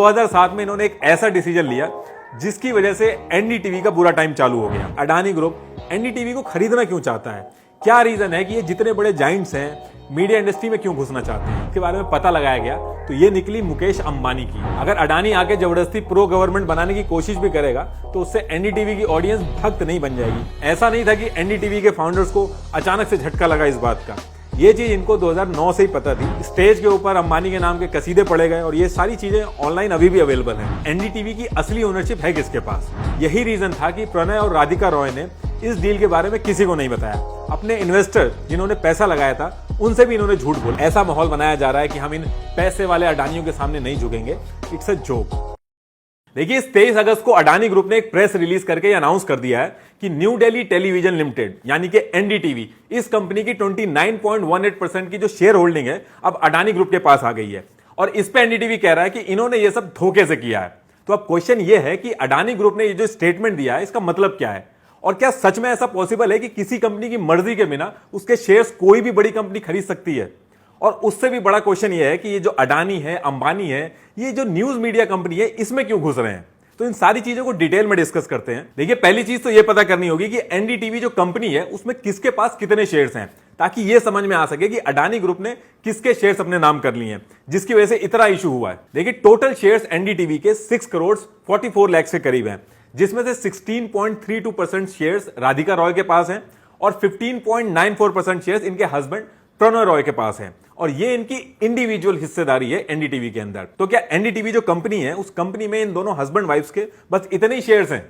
2007 में इन्होंने एक ऐसा डिसीजन लिया जिसकी वजह से एनडीटीवी का बुरा टाइम चालू हो गया। अडानी ग्रुप एनडीटीवी को खरीदना क्यों चाहता है, क्या रीजन है कि ये जितने बड़े जाइंट्स हैं मीडिया इंडस्ट्री में क्यों घुसना चाहते हैं, इसके बारे में पता लगाया गया तो ये निकली मुकेश अंबानी की। अगर अडानी आके जबरदस्ती प्रो गवर्नमेंट बनाने की कोशिश भी करेगा तो उससे एनडीटीवी की ऑडियंस भक्त नहीं बन जाएगी। ऐसा नहीं था कि एनडीटीवी के फाउंडर्स को अचानक से झटका लगा इस बात का, ये चीज इनको 2009 से ही पता थी। स्टेज के ऊपर अंबानी के नाम के कसीदे पढ़े गए और ये सारी चीजें ऑनलाइन अभी भी अवेलेबल हैं। एनडीटीवी की असली ओनरशिप है किसके पास, यही रीजन था कि प्रणय और राधिका रॉय ने इस डील के बारे में किसी को नहीं बताया। अपने इन्वेस्टर जिन्होंने पैसा लगाया था उनसे भी इन्होंने झूठ बोला। ऐसा माहौल बनाया जा रहा है कि हम इन पैसे वाले अडानियों के सामने नहीं झुकेंगे। It's a joke. देखिए, इस 23 अगस्त को अडानी ग्रुप ने एक प्रेस रिलीज करके अनाउंस कर दिया है कि न्यू दिल्ली टेलीविजन लिमिटेड यानी कि एनडीटीवी, इस कंपनी की 29.18% की जो शेयर होल्डिंग है अब अडानी ग्रुप के पास आ गई है। और इस पे एनडीटीवी कह रहा है कि इन्होंने ये सब धोखे से किया है। तो अब क्वेश्चन ये है कि अडानी ग्रुप ने ये जो स्टेटमेंट दिया है इसका मतलब क्या है, और क्या सच में ऐसा पॉसिबल है कि किसी कंपनी की मर्जी के बिना उसके शेयर्स कोई भी बड़ी कंपनी खरीद सकती है। और उससे भी बड़ा क्वेश्चन ये है कि ये जो अडानी है, अंबानी है, ये जो न्यूज मीडिया कंपनी है, इसमें क्यों घुस रहे हैं। तो इन सारी चीजों को डिटेल में डिस्कस करते हैं। देखिए, पहली चीज तो ये पता करनी होगी कि एनडीटीवी जो कंपनी है उसमें किसके पास कितने शेयर्स हैं, ताकि ये समझ में आ सके कि अडानी ग्रुप ने किसके शेयर्स अपने नाम कर लिए हैं जिसकी वजह से इतना इशू हुआ है। देखिए, टोटल शेयर्स एनडीटीवी के 6 करोड़ 44 लाख के करीब हैं, जिसमें से 16.32% शेयर्स राधिका रॉय के पास हैं और 15.94% शेयर्स इनके हस्बैंड प्रणय रॉय के पास है। और ये इनकी इंडिविजुअल हिस्सेदारी है एनडीटीवी के अंदर। तो क्या एनडीटीवी जो कंपनी है उस कंपनी में इन दोनों हस्बैंड वाइफ्स के बस इतने ही शेयर्स हैं?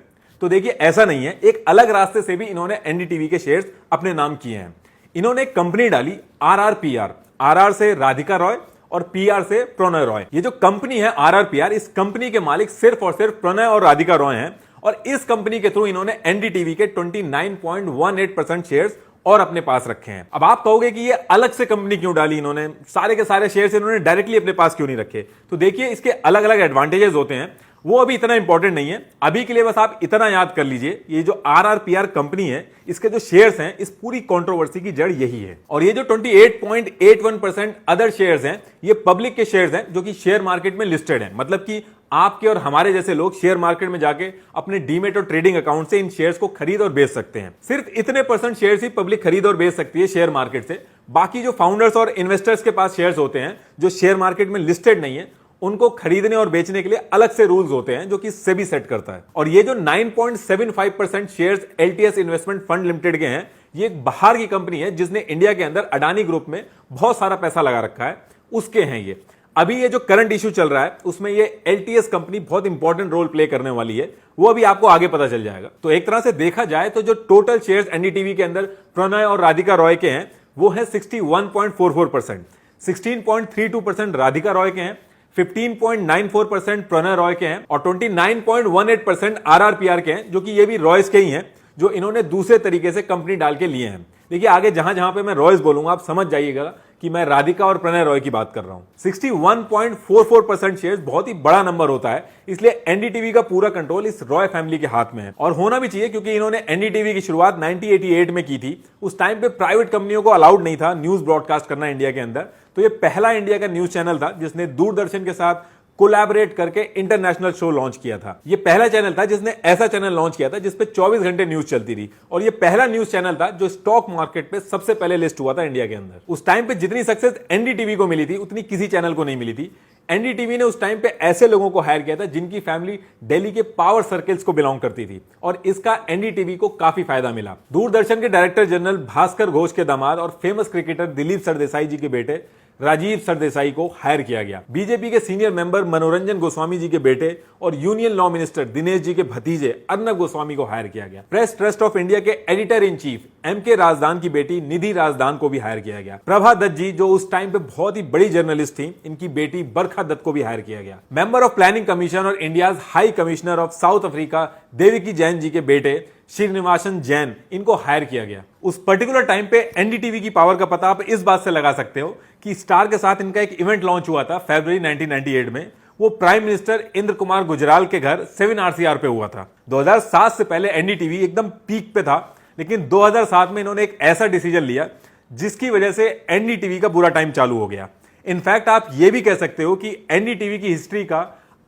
तो देखिए, ऐसा नहीं है। एक अलग रास्ते से भी इन्होंने एनडीटीवी के शेयर्स अपने नाम किए हैं। इन्होंने एक कंपनी डाली आरआरपीआर, आरआर से राधिका रॉय और पीआर से प्रणय रॉय। ये जो कंपनी है आरआरपीआर, इस कंपनी के मालिक सिर्फ और सिर्फ प्रणय और राधिका रॉय हैं। और इस कंपनी के थ्रू इन्होंने एनडीटीवी के 29.18% शेयर्स और अपने पास रखे हैं। अब आप कहोगे कि ये अलग से कंपनी क्यों डाली इन्होंने, सारे के सारे शेयर्स इन्होंने डायरेक्टली अपने पास क्यों नहीं रखे। तो देखिए, इसके अलग अलग एडवांटेजेस होते हैं, वो अभी इतना इंपॉर्टेंट नहीं है। अभी के लिए बस आप इतना याद कर लीजिए, ये जो आरआरपीआर कंपनी है इसके जो शेयर्स हैं, इस पूरी कंट्रोवर्सी की जड़ यही है। और ये जो 28.81% अदर शेयर्स हैं, ये पब्लिक के शेयर्स हैं जो कि शेयर मार्केट में लिस्टेड हैं। मतलब कि आपके और हमारे जैसे लोग शेयर मार्केट में जाके अपने डीमेट और ट्रेडिंग अकाउंट से इन शेयर्स को खरीद और बेच सकते हैं। सिर्फ इतने % शेयर्स ही पब्लिक खरीद और बेच सकती है शेयर मार्केट से। बाकी जो फाउंडर्स और इन्वेस्टर्स के पास शेयर्स होते हैं जो शेयर मार्केट में लिस्टेड नहीं है, उनको खरीदने और बेचने के लिए अलग से रूल्स होते हैं जो कि सेबी सेट करता है। और ये जो 9.75% shares LTS investment fund limited के हैं, ये एक बाहर की कंपनी है जिसने इंडिया के अंदर अडानी ग्रुप में बहुत सारा पैसा लगा रखा है, उसके हैं ये। अभी ये जो करंट इशू चल रहा है उसमें ये एलटीएस कंपनी बहुत इंपॉर्टेंट रोल प्ले करने वाली है, वो अभी आपको आगे पता चल जाएगा। तो एक तरह से देखा जाए तो जो टोटल शेयर्स एनडीटीवी के अंदर प्रणय और राधिका रॉय के हैं वो है 61.44%, 16.32% राधिका रॉय के हैं, 15.94% प्रणय रॉय के हैं और 29.18% आरआरपीआर के हैं, जो कि ये भी रॉयस के ही हैं जो इन्होंने दूसरे तरीके से कंपनी डाल के लिए हैं। देखिए, आगे जहां जहां पे मैं रॉयस बोलूंगा आप समझ जाइएगा कि मैं राधिका और प्रणय रॉय की बात कर रहा हूं। 61.44% शेयर्स बहुत ही बड़ा नंबर होता है, इसलिए एनडीटीवी का पूरा कंट्रोल इस रॉय फैमिली के हाथ में है। और होना भी चाहिए, क्योंकि इन्होंने एनडीटीवी की शुरुआत 1988 में की थी। उस टाइम पे प्राइवेट कंपनियों को अलाउड नहीं था न्यूज ब्रॉडकास्ट करना इंडिया के अंदर। तो ये पहला इंडिया का न्यूज चैनल था जिसने दूरदर्शन के साथ कोलैबोरेट करके इंटरनेशनल शो लॉन्च किया था। ये पहला चैनल था जिसने ऐसा चैनल लॉन्च किया था जिसपे 24 घंटे न्यूज चलती थी। और ये पहला न्यूज चैनल था जो स्टॉक मार्केट पे सबसे पहले लिस्ट हुआ था इंडिया के अंदर। उस टाइम पे जितनी सक्सेस एनडीटीवी को मिली थी उतनी किसी चैनल को नहीं मिली थी। एनडीटीवी ने उस टाइम पे ऐसे लोगों को हायर किया था जिनकी फैमिली दिल्ली के पावर सर्कल्स को बिलोंग करती थी, और इसका एनडीटीवी को काफी फायदा मिला। दूरदर्शन के डायरेक्टर जनरल भास्कर घोष के दामाद और फेमस क्रिकेटर दिलीप सरदेसाई जी के बेटे राजीव सरदेसाई को हायर किया गया। बीजेपी के सीनियर मेंबर मनोरंजन गोस्वामी जी के बेटे और union law minister Dinesh ji के भतीजे अर्नब गोस्वामी को हायर किया गया। प्रेस ट्रस्ट ऑफ इंडिया के editor in chief MK Razdan की बेटी निधि राजदान को भी हायर किया गया। प्रभा दत्त जी जो उस टाइम पे बहुत ही बड़ी जर्नलिस्ट थी, इनकी बेटी बरखा दत्त को भी हायर किया गया। मेंबर ऑफ प्लानिंग कमीशन और India's high commissioner of South Africa Devki Jain ji के बेटे श्रीनिवासन जैन, इनको हायर किया गया। उस पर्टिकुलर टाइम पे एनडीटीवी की पावर का पता आप इस बात से लगा सकते हो कि स्टार के साथ इनका एक इवेंट लॉन्च हुआ था फरवरी 1998 में। वो प्राइम मिनिस्टर इंद्र कुमार गुजराल के घर 7RCR पे हुआ था। 2007 से पहले एनडीटीवी एकदम पीक पे था, लेकिन 2007 में इन्होंने एक ऐसा डिसीजन लिया जिसकी वजह से एनडीटीवी का बुरा टाइम चालू हो गया। इनफैक्ट आप ये भी कह सकते हो कि एनडीटीवी की हिस्ट्री का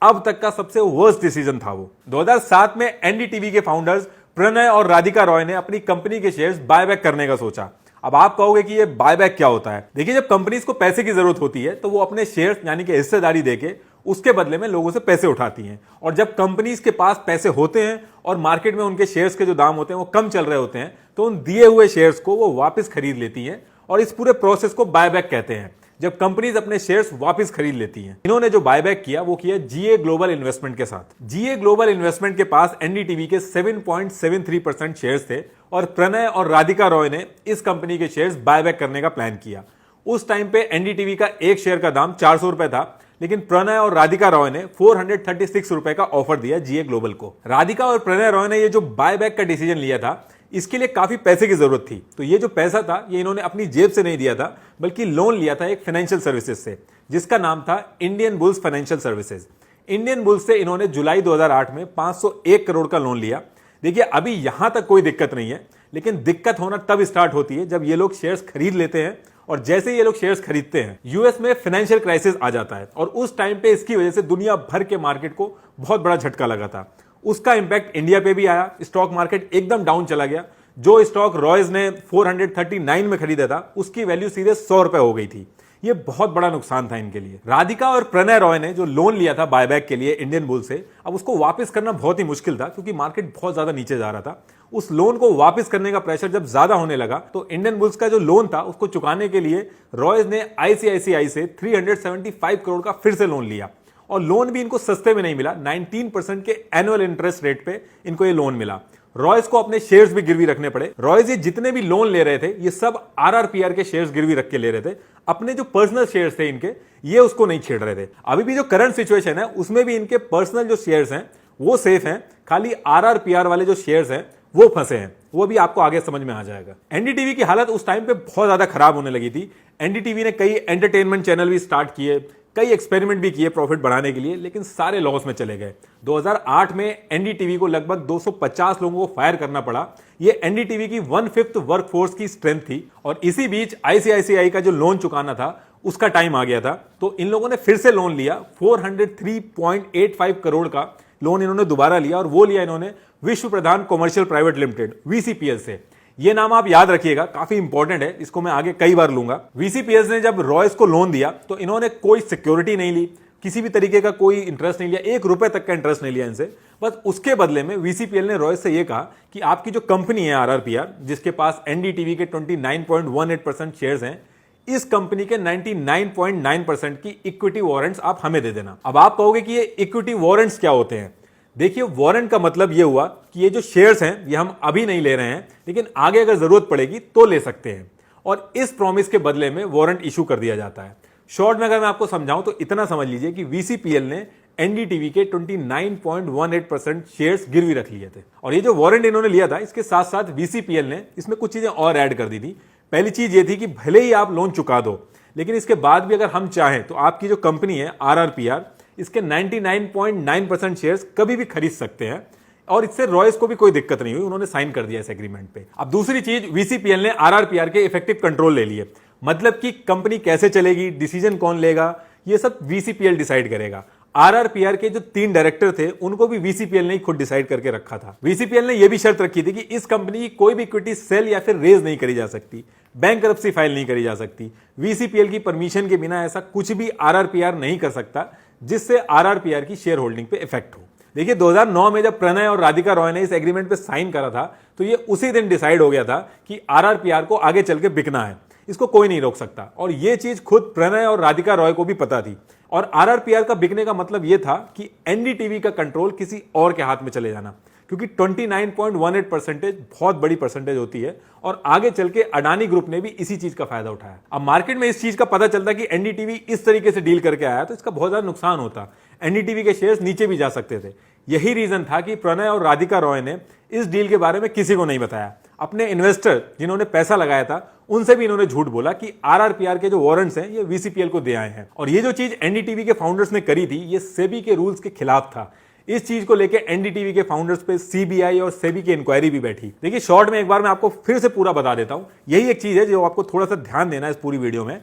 अब तक का सबसे वर्स्ट डिसीजन था वो। 2007 में एनडीटीवी के फाउंडर्स प्रणय और राधिका रॉय ने अपनी कंपनी के शेयर्स बायबैक करने का सोचा। अब आप कहोगे कि ये बायबैक क्या होता है? देखिए, जब कंपनीज को पैसे की जरूरत होती है तो वो अपने शेयर्स यानी कि हिस्सेदारी देके उसके बदले में लोगों से पैसे उठाती हैं, और जब कंपनीज के पास पैसे होते हैं और मार्केट में उनके शेयर्स के जो दाम होते हैं वो कम चल रहे होते हैं, तो उन दिए हुए शेयर्स को वो वापस खरीद लेती हैं, और इस पूरे प्रोसेस को बायबैक कहते हैं, जब कंपनीज अपने शेयर्स वापस खरीद लेती हैं। इन्होंने जो बायबैक किया वो किया जीए ग्लोबल इन्वेस्टमेंट के साथ। जीए ग्लोबल इन्वेस्टमेंट के पास एनडीटीवी के 7.73% शेयर्स थे, और प्रणय और राधिका रॉय ने इस कंपनी के शेयर्स बायबैक करने का प्लान किया। उस टाइम पे एनडीटीवी का एक शेयर का दाम 400 रुपए था, लेकिन प्रणय और राधिका रॉय ने 436 रुपए का ऑफर दिया जीए ग्लोबल को। राधिका और प्रणय रॉय ने ये जो बायबैक का डिसीजन लिया था, इसके लिए काफी पैसे की जरूरत थी, तो ये जो पैसा था ये इन्होंने अपनी जेब से नहीं दिया था, बल्कि लोन लिया था एक फाइनेंशियल सर्विसेज से, जिसका नाम था Indian bulls financial services. Indian bulls से इन्होंने जुलाई 2008 में 501 करोड़ का लोन लिया। देखिए, अभी यहां तक कोई दिक्कत नहीं है, लेकिन दिक्कत होना तब स्टार्ट होती है जब ये लोग शेयर्स खरीद लेते हैं, और जैसे ये लोग शेयर्स खरीदते हैं यूएस में फाइनेंशियल क्राइसिस आ जाता है, और उस टाइम पे इसकी वजह से दुनिया भर के मार्केट को बहुत बड़ा झटका लगा था। उसका इंपैक्ट इंडिया पे भी आया, स्टॉक मार्केट एकदम डाउन चला गया। जो स्टॉक रॉयज ने 439 में खरीदा था, उसकी वैल्यू सीधे 100 रुपए हो गई थी। ये बहुत बड़ा नुकसान था इनके लिए। राधिका और प्रणय रॉय ने जो लोन लिया था बायबैक के लिए इंडियन बुल से, अब उसको वापस करना बहुत ही मुश्किल था, क्योंकि मार्केट बहुत ज्यादा नीचे जा रहा था। उस लोन को वापस करने का प्रेशर जब ज्यादा होने लगा, तो इंडियन बुल्स का जो लोन था उसको चुकाने के लिए रॉयज ने आईसीआईसीआई से 375 करोड़ का फिर से लोन लिया, और लोन भी इनको सस्ते में नहीं मिला, 19% के एनुअल इंटरेस्ट रेट पे इनको ये लोन मिला। रॉयज को अपने शेयर्स भी गिरवी रखने पड़े। रॉयज ये जितने भी लोन ले रहे थे, ये सब आरआरपीआर के शेयर्स गिरवी रख के ले रहे थे। अपने जो पर्सनल शेयर्स थे इनके, ये उसको नहीं छेड़ रहे थे। अभी भी जो करंट सिचुएशन है उसमें भी इनके पर्सनल जो शेयर्स हैं वो सेफ हैं, खाली आरआरपीआर वाले जो शेयर्स हैं वो फंसे हैं। वो भी आपको आगे समझ में आ जाएगा। एनडीटीवी की हालत उस टाइम पे बहुत ज्यादा खराब होने लगी थी। एनडीटीवी ने कई एंटरटेनमेंट चैनल भी स्टार्ट किए, कई एक्सपेरिमेंट भी किए प्रॉफिट बढ़ाने के लिए, लेकिन सारे लॉस में चले गए। 2008 में एनडीटीवी को लगभग 250 लोगों को फायर करना पड़ा। ये एनडीटीवी की 1/5 वर्कफोर्स की स्ट्रेंथ थी, और इसी बीच आईसीआईसीआई का जो लोन चुकाना था उसका टाइम आ गया था, तो इन लोगों ने फिर से लोन लिया। 403.85 करोड़ का लोन इन्होंने दोबारा लिया, और वो लिया इन्होंने विश्व प्रधान कॉमर्शियल प्राइवेट लिमिटेड वीसीपीएल से। ये नाम आप याद रखिएगा, काफी इंपॉर्टेंट है, इसको मैं आगे कई बार लूंगा। वीसीपीएस ने जब रॉयस को लोन दिया तो इन्होंने कोई सिक्योरिटी नहीं ली, किसी भी तरीके का कोई इंटरेस्ट नहीं लिया, 1 रुपए तक का इंटरेस्ट नहीं लिया इनसे। बस उसके बदले में वीसीपीएल ने रॉयस से यह कहा कि आपकी जो कंपनी है आरआरपीआर, जिसके पास एनडीटीवी के 29.18% शेयर्स हैं, इस कंपनी के 99.9% की इक्विटी वारंट्स आप हमें दे देना। अब आप कहोगे कि ये इक्विटी वारंट्स क्या होते हैं? देखिए, वारंट का मतलब यह हुआ कि ये जो शेयर्स हैं ये हम अभी नहीं ले रहे हैं, लेकिन आगे अगर जरूरत पड़ेगी तो ले सकते हैं, और इस प्रॉमिस के बदले में वारंट इशू कर दिया जाता है। शॉर्ट में अगर मैं आपको समझाऊं तो इतना समझ लीजिए कि वीसीपीएल ने एनडीटीवी के 29.18% शेयर्स गिरवी रख लिए थे, और ये जो वारंट इन्होंने लिया था इसके साथ साथ वीसीपीएल ने इसमें कुछ चीजें और ऐड कर दी थी। पहली चीज ये थी कि भले ही आप लोन चुका दो, लेकिन इसके बाद भी अगर हम चाहें तो आपकी जो कंपनी है आरआरपीआर, इसके 99.9% शेयर्स कभी भी खरीद सकते हैं, और इससे रॉयस को भी कोई दिक्कत नहीं हुई, उन्होंने साइन कर दिया इस एग्रीमेंट पे। अब दूसरी चीज, वीसीपीएल ने आरआरपीआर के इफेक्टिव कंट्रोल ले लिए, मतलब कि कंपनी कैसे चलेगी, डिसीजन कौन लेगा, ये सब वीसीपीएल डिसाइड करेगा। आरआरपीआर के जो 3 डायरेक्टर थे उनको भी वीसीपीएल ने खुद डिसाइड करके रखा था। वीसीपीएल ने यह भी शर्त रखी थी कि इस कंपनी की कोई भी इक्विटी सेल या फिर रेज नहीं करी जा सकती, बैंकरप्सी फाइल नहीं करी जा सकती। वीसीपीएल की परमिशन के बिना ऐसा कुछ भी आरआरपीआर नहीं कर सकता जिससे आरआरपीआर की शेयर होल्डिंग पे इफेक्ट हो। देखिए, 2009 में जब प्रणय और राधिका रॉय ने इस एग्रीमेंट पे साइन करा था, तो ये उसी दिन डिसाइड हो गया था कि आरआरपीआर को आगे चल के बिकना है, इसको कोई नहीं रोक सकता। और ये चीज खुद प्रणय और राधिका रॉय को भी पता थी। और आरआरपीआर का बिकने का मतलब यह था कि एनडीटीवी का कंट्रोल किसी और के हाथ में चले जाना, क्योंकि 29.18% बहुत बड़ी परसेंटेज होती है, और आगे चल के अडानी ग्रुप ने भी इसी चीज का फायदा उठाया। अब मार्केट में इस चीज का पता चलता कि एनडीटीवी इस तरीके से डील करके आया तो इसका बहुत ज्यादा नुकसान होता, एनडीटीवी के शेयर्स नीचे भी जा सकते थे। यही रीजन था कि प्रणय और राधिका रॉय ने इस डील के बारे में किसी को नहीं बताया। अपने इन्वेस्टर जिन्होंने पैसा लगाया था उनसे भी इन्होंने झूठ बोला कि आरआरपीआर के जो वारंट्स हैं ये वीसीपीएल को दे आए हैं। और ये जो चीज एनडीटीवी के फाउंडर्स ने करी थी ये सेबी के रूल्स के खिलाफ था। इस चीज को लेकर एनडीटीवी के फाउंडर्स पे सीबीआई और सेबी की इंक्वायरी भी बैठी। देखिए, शॉर्ट में एक बार मैं आपको फिर से पूरा बता देता हूं, यही एक चीज है जो आपको थोड़ा सा ध्यान देना है इस पूरी वीडियो में,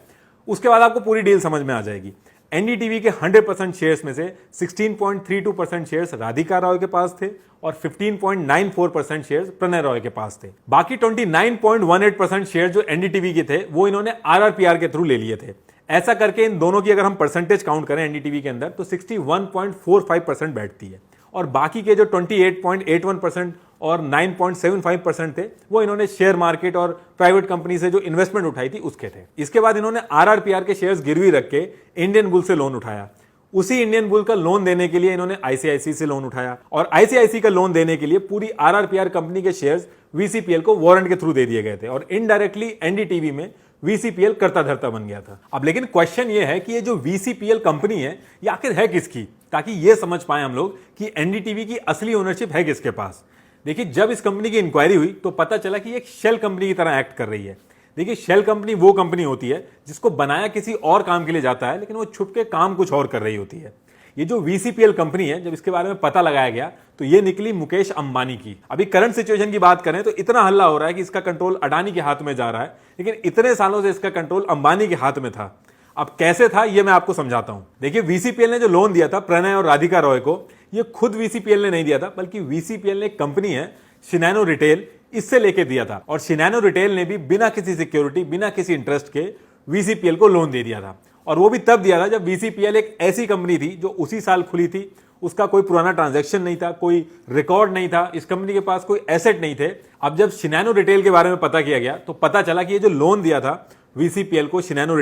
उसके बाद आपको पूरी डील समझ में आ जाएगी। एनडीटीवी के 100% शेयर्स में से 16.32% शेयर्स राधिका रॉय के पास थे और 15.94% शेयर्स प्रणय रॉय के पास थे। बाकी 29.18% शेयर्स जो एनडीटीवी के थे वो इन्होंने आरआरपीआर के थ्रू ले लिए थे। ऐसा करके इन दोनों की अगर हम परसेंटेज काउंट करें एनडीटीवी के अंदर तो 61.45% बैठती है और बाकी के जो 28.81% और 9.75% थे वो इन्होंने शेयर मार्केट और प्राइवेट कंपनी से जो इन्वेस्टमेंट उठाई थी उसके थे। इसके बाद इन्होंने आरआरपीआर के शेयर्स गिरवी रख के इंडियन बुल से लोन उठाया। उसी इंडियन बुल का लोन देने के लिए इन्होंने आईसीआईसी से लोन उठाया और आईसीआईसी का लोन देने के लिए पूरी आरआरपीआर कंपनी के शेयर्स वीसीपीएल को वारंट के थ्रू दे दिए गए थे और इनडायरेक्टली एनडीटीवी में वीसीपीएल करता धरता बन गया था। अब लेकिन क्वेश्चन ये है कि ये जो वीसीपीएल कंपनी है ये आखिर है किसकी, ताकि ये समझ पाए हम लोग कि एनडीटीवी की असली ओनरशिप है किसके पास। देखिए, जब इस कंपनी की इंक्वायरी हुई तो पता चला कि ये एक शेल कंपनी की तरह एक्ट कर रही है। देखिए, शेल कंपनी वो कंपनी होती है जिसको बनाया किसी और काम के लिए जाता है लेकिन वो छुप के काम कुछ और कर रही होती है। ये जो वीसीपीएल कंपनी है, जब इसके बारे में पता लगाया गया तो ये निकली मुकेश अंबानी की। अभी करंट सिचुएशन की बात करें तो इतना हल्ला हो रहा है कि इसका कंट्रोल अडानी के हाथ में जा रहा है, लेकिन इतने सालों से इसका कंट्रोल अंबानी के हाथ में था। अब कैसे था ये मैं आपको समझाता हूं। देखिए, वीसीपीएल ने जो लोन दिया था प्रणय और राधिका रॉय को, ये खुद वीसीपीएल ने नहीं दिया था, बल्कि वीसीपीएल ने एक कंपनी है शिनैनो रिटेल, इससे लेके दिया था। और शिनैनो रिटेल ने भी बिना किसी सिक्योरिटी, बिना किसी इंटरेस्ट के वीसीपीएल को लोन दे दिया था। और वो भी तब दिया था जब वीसीपीएल एक ऐसी कंपनी थी जो उसी साल खुली थी, उसका कोई पुराना ट्रांजैक्शन नहीं था, कोई रिकॉर्ड नहीं था, इस कंपनी के पास कोई एसेट नहीं थे। अब जब शिनैनो रिटेल के बारे में पता किया गया तो पता चला कि ये जो लोन दिया था वीसीपीएल को शिनैनो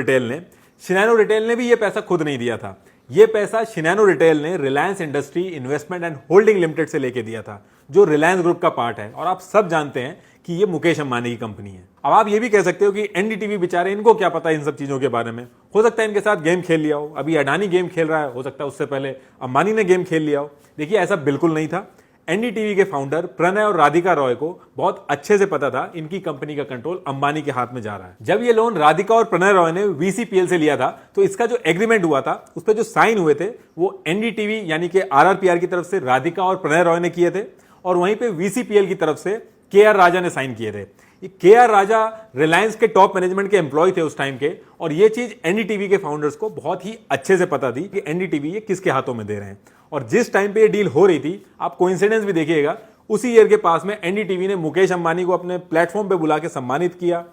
रिटेल ने भी ये पैसा खुद नहीं दिया था। ये पैसा शिनैनो रिटेल ने Reliance industry investment and holding limited से लेके दिया था, जो रिलायंस ग्रुप का पार्ट है। और आप सब जानते हैं कि ये मुकेश अंबानी की कंपनी है। अब आप ये भी कह सकते हो कि एनडीटीवी बेचारे, इनको क्या पता इन सब चीजों के बारे में, हो सकता है इनके साथ गेम खेल लिया हो। अभी अडानी गेम खेल रहा है, हो सकता है उससे पहले अंबानी ने गेम खेल लिया हो। देखिए, ऐसा बिल्कुल नहीं था। एनडीटीवी के फाउंडर प्रणय और राधिका रॉय को बहुत अच्छे से पता था इनकी कंपनी का कंट्रोल अंबानी के हाथ में जा रहा है। जब ये लोन राधिका और प्रणय रॉय ने वीसीपीएल से लिया था तो इसका जो एग्रीमेंट हुआ था, उस पर जो साइन हुए थे वो एनडीटीवी यानी कि आरआरपीआर की तरफ से राधिका और प्रणय रॉय ने किए थे और वहीं पे वीसीपीएल की तरफ से केआर राजा ने साइन किए थे। केआर राजा रिलायंस के टॉप मैनेजमेंट के एम्प्लॉय थे उस टाइम के, और ये चीज एनडीटीवी के फाउंडर्स को बहुत ही अच्छे से पता थी कि एनडीटीवी ये किसके हाथों में दे रहे हैं। और जिस टाइम पे ये डील हो रही थी, आप कोइंसिडेंस भी देखिएगा, उसी ईयर के पास में एनडीटीवी ने मुकेश अंबानी को अपने प्लेटफॉर्म पे बुला के सम्मानित किया।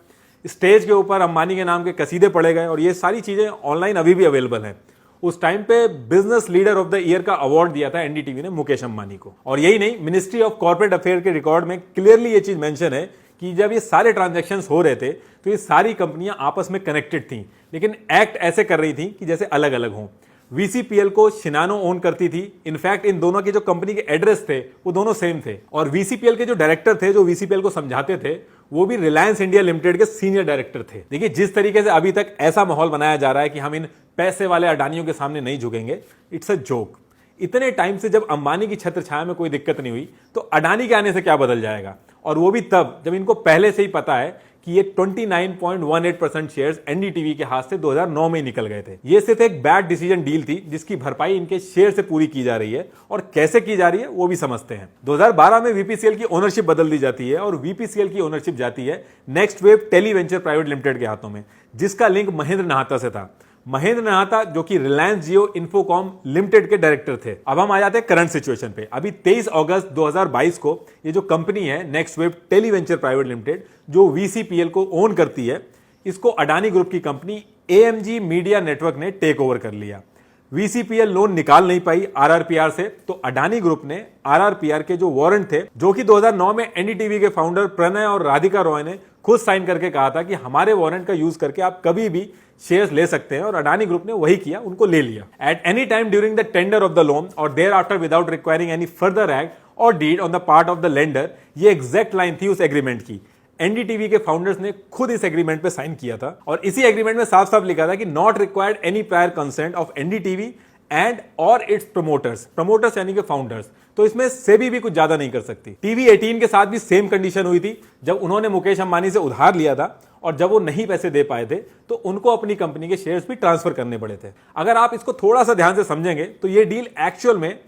स्टेज के ऊपर अंबानी के नाम के कसीदे पढ़े गए और ये सारी चीजें ऑनलाइन अभी भी अवेलेबल हैं। उस टाइम पे business leader of the year का अवार्ड दिया था एनडीटीवी ने मुकेश अंबानी को। और यही नहीं, मिनिस्ट्री ऑफ कॉर्पोरेट अफेयर के रिकॉर्ड में क्लियरली ये चीज मेंशन है कि जब ये सारे ट्रांजैक्शंस हो रहे थे तो ये सारी कंपनियां आपस में कनेक्टेड थीं, लेकिन एक्ट ऐसे कर रही थी कि जैसे अलग अलग हों। वीसीपीएल को शिनानो ओन करती थी। इनफैक्ट इन दोनों के जो कंपनी के एड्रेस थे वो दोनों सेम थे। और वीसीपीएल के जो डायरेक्टर थे, जो वीसीपीएल को समझाते थे, वो भी रिलायंस इंडिया लिमिटेड के सीनियर डायरेक्टर थे। देखिए, जिस तरीके से अभी तक ऐसा माहौल बनाया जा रहा है कि हम इन पैसे वाले अडानियों के सामने नहीं झुकेंगे, इट्स अ जोक। इतने टाइम से जब अंबानी की छत्र छाया में कोई दिक्कत नहीं हुई तो अडानी के आने से क्या बदल जाएगा? और वो भी तब जब इनको पहले से ही पता है कि ये 29.18% शेयर्स एनडीटीवी के हाथ से 2009 में ही निकल गए थे। ये सिर्फ एक बैड डिसीजन डील थी जिसकी भरपाई इनके शेयर से पूरी की जा रही है, और कैसे की जा रही है वो भी समझते हैं। 2012 में वीपीसीएल की ओनरशिप बदल दी जाती है और वीपीसीएल की ओनरशिप जाती है नेक्स्ट वेव टेलीवेंचर प्राइवेट लिमिटेड के हाथों में, जिसका लिंक महेंद्र नाहता से था। महेंद्र नाहता जो कि रिलायंस जियो इन्फोकॉम लिमिटेड के डायरेक्टर थे। अब हम आ जाते हैं करंट सिचुएशन पे। अभी 23 अगस्त 2022 को ये जो कंपनी है नेक्स्ट वेव टेलीवेंचर प्राइवेट लिमिटेड, जो वीसीपीएल को ओन करती है, इसको अडानी ग्रुप की कंपनी एएमजी मीडिया नेटवर्क ने टेक ओवर कर लिया। वीसीपीएल लोन निकाल नहीं पाई आरआरपीआर से, तो अडानी ग्रुप ने आरआरपीआर के जो वारंट थे, जो कि 2009 में एनडीटीवी के फाउंडर प्रणय और राधिका रॉय ने खुद साइन करके कहा था कि हमारे वारंट का यूज करके आप कभी भी शेयर्स ले सकते हैं, और अडानी ग्रुप ने वही किया, उनको ले लिया। At any time during the tender of the loan or thereafter without requiring any further act or deed on the part of the lender, ये एग्जैक्ट लाइन थी उस एग्रीमेंट की। एनडीटीवी के फाउंडर्स ने खुद इस एग्रीमेंट पे sign किया था, और इसी एग्रीमेंट में साफ साफ लिखा था कि not required any prior consent of NDTV and और इट्स प्रमोटर्स यानी कि फाउंडर्स। तो इसमें सेबी भी कुछ ज्यादा नहीं कर सकती। टीवी 18 के साथ भी सेम कंडीशन हुई थी। जब उन्होंने मुकेश अंबानी से उधार लिया था और जब वो नहीं पैसे दे पाए थे तो उनको अपनी कंपनी के शेयर्स भी ट्रांसफर करने पड़े थे। अगर आप इसको थोड़ा सा ध्यान से समझेंगे तो ये डील एक्चुअल में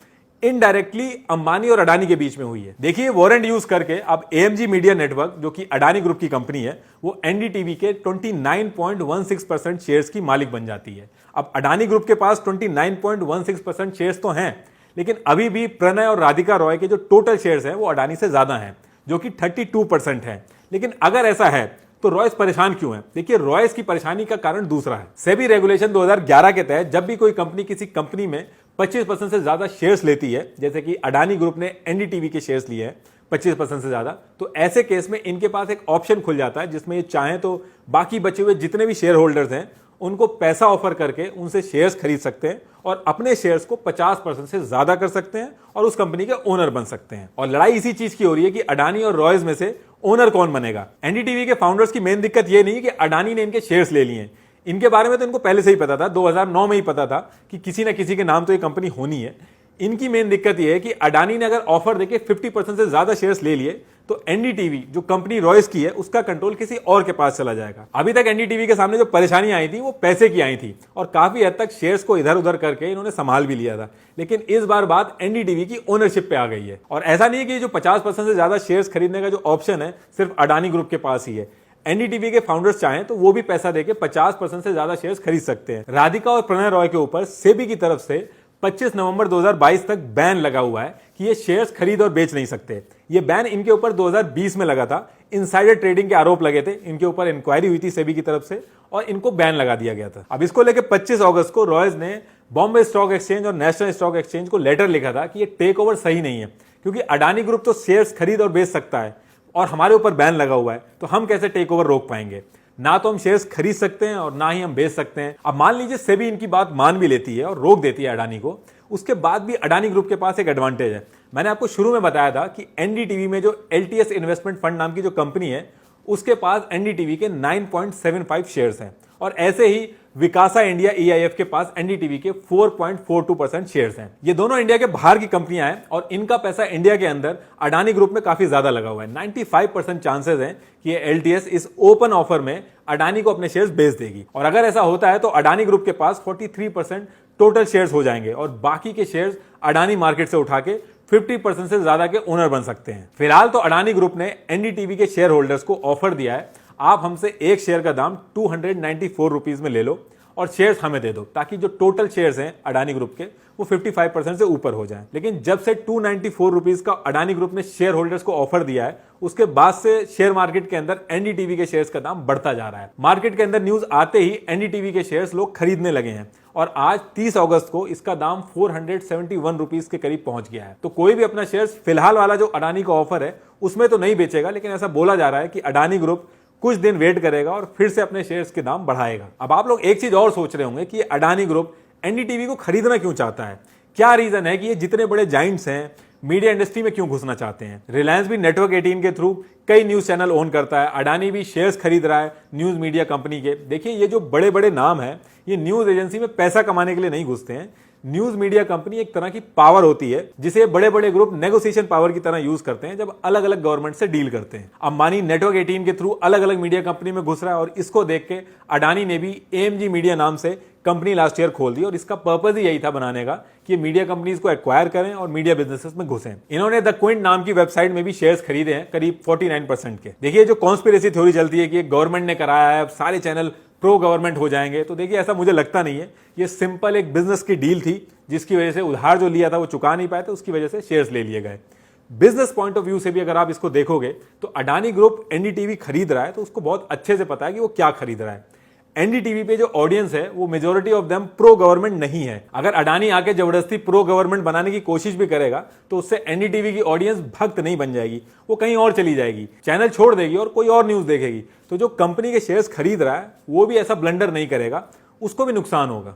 इनडायरेक्टली अंबानी और अडानी के बीच में हुई है। देखिए वारंट यूज करके अब एएमजी मीडिया नेटवर्क जो कि अडानी ग्रुप की कंपनी है वो एनडीटीवी के 29.16% शेयर्स की मालिक बन जाती है। अब अडानी ग्रुप के पास 29.16% शेयर्स तो हैं, लेकिन अभी भी प्रणय और राधिका रॉय के जो टोटल शेयर्स हैं वो अडानी से ज्यादा हैं, जो कि 32% है। लेकिन अगर ऐसा है तो रॉयस परेशान क्यों है? देखिए रॉयस की परेशानी का कारण दूसरा है। सेबी रेगुलेशन 2011 के तहत जब भी कोई कंपनी किसी कंपनी में 25% से ज्यादा शेयर्स लेती है, जैसे कि अडानी ग्रुप ने एनडीटीवी के शेयर्स लिए हैं 25% से ज्यादा, तो ऐसे केस में इनके पास एक ऑप्शन खुल जाता है जिसमें ये चाहें तो बाकी बचे हुए जितने भी शेयर होल्डर्स हैं उनको पैसा ऑफर करके उनसे शेयर्स खरीद सकते हैं और अपने शेयर्स को 50% से ज्यादा कर सकते हैं और उस कंपनी के ओनर बन सकते हैं। और लड़ाई इसी चीज की हो रही है कि अडानी और रॉयस में से ओनर कौन बनेगा। एनडीटीवी के फाउंडर्स की मेन दिक्कत यह नहीं कि अडानी ने इनके शेयर्स ले लिए हैं, इनके बारे में तो इनको पहले से ही पता था, 2009 में ही पता था कि किसी ना किसी के नाम तो ये कंपनी होनी है। इनकी मेन दिक्कत यह है कि अडानी ने अगर ऑफर देके 50% से ज्यादा शेयर्स ले लिए तो एनडीटीवी जो कंपनी रॉयस की है उसका कंट्रोल किसी और के पास चला जाएगा। अभी तक एनडीटीवी के सामने जो परेशानी आई थी वो पैसे की आई थी और काफी हद तक शेयर्स को इधर उधर करके इन्होंने संभाल भी लिया था, लेकिन इस बार बात एनडीटीवी की ओनरशिप पे आ गई है। और ऐसा नहीं है कि जो 50% से ज्यादा शेयर्स खरीदने का जो ऑप्शन है सिर्फ अडानी ग्रुप के पास ही है। एनडीटीवी के फाउंडर्स चाहें तो वो भी पैसा देके 50% से ज्यादा शेयर्स खरीद सकते हैं। राधिका और प्रणय रॉय के ऊपर सेबी की तरफ से 25 नवंबर 2022 तक बैन लगा हुआ है कि ये शेयर्स खरीद और बेच नहीं सकते। ये बैन इनके ऊपर 2020 में लगा था। इनसाइडर ट्रेडिंग के आरोप लगे थे, इनके ऊपर इंक्वायरी हुई थी सेबी की तरफ से और इनको बैन लगा दिया गया था। अब इसको लेकर 25 अगस्त को रॉयस ने बॉम्बे स्टॉक एक्सचेंज और नेशनल स्टॉक एक्सचेंज को लेटर लिखा था कि ये टेक ओवर सही नहीं है, क्योंकि अडानी ग्रुप तो शेयर्स खरीद और बेच सकता है और हमारे ऊपर बैन लगा हुआ है, तो हम कैसे टेक ओवर रोक पाएंगे? ना तो हम शेयर्स खरीद सकते हैं और ना ही हम बेच सकते हैं। अब मान लीजिए सेबी इनकी बात मान भी लेती है और रोक देती है अडानी को, उसके बाद भी अडानी ग्रुप के पास एक एडवांटेज है। मैंने आपको शुरू में बताया था कि एनडीटीवी में जो एलटीएस इन्वेस्टमेंट फंड नाम की जो कंपनी है उसके पास एनडीटीवी के 9.75 शेयर्स हैं और ऐसे ही विकासा इंडिया ईआईएफ के पास एनडीटीवी के 4.42% शेयर्स हैं। ये दोनों इंडिया के बाहर की कंपनियां हैं और इनका पैसा इंडिया के अंदर अडानी ग्रुप में काफी ज्यादा लगा हुआ है। 95% चांसेस हैं कि ये एलटीएस इस ओपन ऑफर में अडानी को अपने शेयर्स बेच देगी और अगर ऐसा होता है तो अडानी ग्रुप के पास 43% टोटल शेयर्स हो जाएंगे और बाकी के शेयर्स अडानी मार्केट से उठा के 50% से ज्यादा के ओनर बन सकते हैं। फिलहाल तो अडानी ग्रुप ने एनडीटीवी के शेयर होल्डर्स को ऑफर दिया है, आप हमसे एक शेयर का दाम 294 रुपीज में ले लो और शेयर्स हमें दे दो, ताकि जो टोटल शेयर्स हैं अडानी ग्रुप के वो 55% से ऊपर हो जाएं। लेकिन जब से 294 रुपीज का अडानी ग्रुप ने शेयर होल्डर्स को ऑफर दिया है उसके बाद से शेयर मार्केट के अंदर एनडीटीवी के शेयर्स का दाम बढ़ता जा रहा है। मार्केट के अंदर न्यूज आते ही एनडीटीवी के शेयर्स लोग खरीदने लगे हैं और आज 30 अगस्त को इसका दाम 471 रुपीज के करीब पहुंच गया है। तो कोई भी अपना शेयर्स फिलहाल वाला जो अडानी का ऑफर है उसमें तो नहीं बेचेगा, लेकिन ऐसा बोला जा रहा है कि अडानी ग्रुप कुछ दिन वेट करेगा और फिर से अपने शेयर्स के दाम बढ़ाएगा। अब आप लोग एक चीज और सोच रहे होंगे कि अडानी ग्रुप एनडीटीवी को खरीदना क्यों चाहता है, क्या रीजन है कि ये जितने बड़े जाइंट्स हैं मीडिया इंडस्ट्री में क्यों घुसना चाहते हैं। रिलायंस भी नेटवर्क 18 के थ्रू कई न्यूज चैनल ओन करता है, अडानी भी शेयर्स खरीद रहा है न्यूज मीडिया कंपनी के। देखिए ये जो बड़े बड़े नाम है ये न्यूज एजेंसी में पैसा कमाने के लिए नहीं घुसते हैं। न्यूज मीडिया कंपनी एक तरह की पावर होती है जिसे बड़े बड़े ग्रुप नेगोशिएशन पावर की तरह यूज करते हैं जब अलग अलग गवर्नमेंट से डील करते हैं। अंबानी नेटवर्क 18 के थ्रू अलग अलग मीडिया कंपनी में घुस रहा है और इसको देख के अडानी ने भी एएमजी मीडिया नाम से कंपनी लास्ट ईयर खोल दी और इसका पर्पज ही यही था बनाने का कि मीडिया कंपनीज को एक्वायर करें और मीडिया बिजनेसेस में घुसें। इन्होंने द क्विंट नाम की वेबसाइट में भी शेयर्स खरीदे हैं करीब 49% के। देखिए जो कॉन्स्पिरेसी थ्योरी चलती है कि गवर्नमेंट ने कराया है अब सारे चैनल प्रो गवर्नमेंट हो जाएंगे, तो देखिए ऐसा मुझे लगता नहीं है। ये सिंपल एक बिजनेस की डील थी जिसकी वजह से उधार जो लिया था वो चुका नहीं पाए, तो उसकी वजह से शेयर्स ले लिए गए। बिजनेस पॉइंट ऑफ व्यू से भी अगर आप इसको देखोगे तो अडानी ग्रुप एनडीटीवी खरीद रहा है तो उसको बहुत अच्छे से पता है कि वो क्या खरीद रहा है। एनडीटीवी पे जो ऑडियंस है वो majority of them pro government नहीं है। अगर अडानी आके जबरदस्ती प्रो गवर्नमेंट बनाने की कोशिश भी करेगा तो उससे एनडीटीवी की ऑडियंस भक्त नहीं बन जाएगी, वो कहीं और चली जाएगी, चैनल छोड़ देगी और कोई और न्यूज देखेगी। तो जो कंपनी के शेयर्स खरीद रहा है वो भी ऐसा ब्लंडर नहीं करेगा, उसको भी नुकसान होगा।